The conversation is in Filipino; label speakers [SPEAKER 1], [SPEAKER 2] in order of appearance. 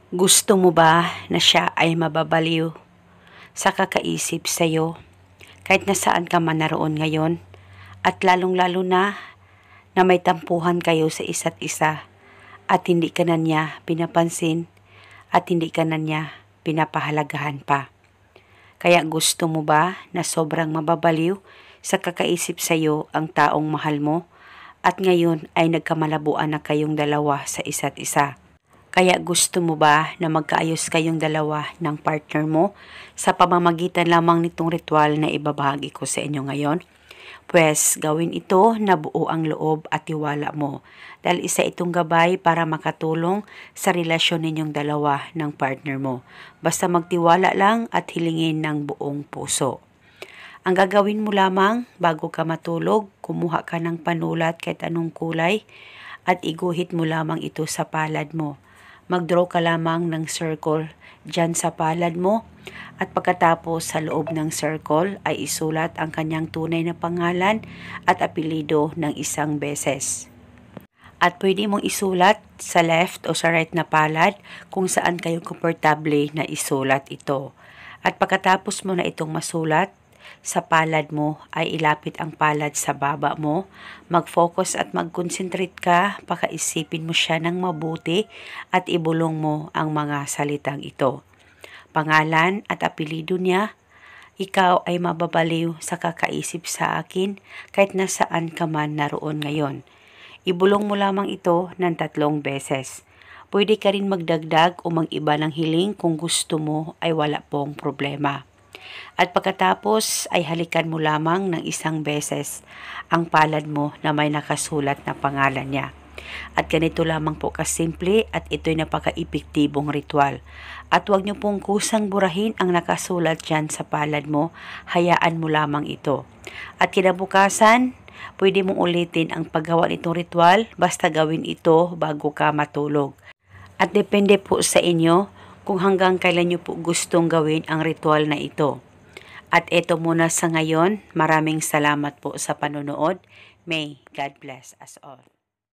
[SPEAKER 1] Gusto mo ba na siya ay mababaliw sa kakaisip sa'yo kahit nasaan ka man naroon ngayon at lalong-lalo na may tampuhan kayo sa isa't isa at hindi ka na niya pinapansin at hindi ka na niya pinapahalagahan pa? Kaya gusto mo ba na sobrang mababaliw sa kakaisip sa'yo ang taong mahal mo at ngayon ay nagkamalabuan na kayong dalawa sa isa't isa? Kaya gusto mo ba na magkaayos kayong dalawa ng partner mo sa pamamagitan lamang nitong ritual na ibabahagi ko sa inyo ngayon? Pwes gawin ito na buo ang loob at tiwala mo dahil isa itong gabay para makatulong sa relasyon ninyong dalawa ng partner mo. Basta magtiwala lang at hilingin ng buong puso. Ang gagawin mo lamang bago ka matulog, kumuha ka ng panulat kahit anong kulay at iguhit mo lamang ito sa palad mo. Mag-draw ka lamang ng circle dyan sa palad mo at pagkatapos sa loob ng circle ay isulat ang kanyang tunay na pangalan at apelido ng isang beses. At pwede mong isulat sa left o sa right na palad kung saan kayo komportable na isulat ito. At pagkatapos mo na itong masulat, sa palad mo ay ilapit ang palad sa baba mo, mag-focus at mag-concentrate ka, pakaisipin mo siya ng mabuti at ibulong mo ang mga salitang ito. Pangalan at apelido niya, ikaw ay mababaliw sa kakaisip sa akin kahit nasaan ka man naroon ngayon. Ibulong mo lamang ito ng 3 beses. Pwede ka rin magdagdag o mag-iba ng hiling kung gusto mo ay wala pong problema. At pagkatapos ay halikan mo lamang ng 1 beses ang palad mo na may nakasulat na pangalan niya. At ganito lamang po kasimple at ito'y napaka-epektibong ritual. At huwag niyo pong kusang burahin ang nakasulat dyan sa palad mo, hayaan mo lamang ito. At kinabukasan, pwede mong ulitin ang paggawa nitong ritual basta gawin ito bago ka matulog. At depende po sa inyo kung hanggang kailan niyo po gustong gawin ang ritual na ito. At ito muna sa ngayon, maraming salamat po sa panonood. May God bless us all.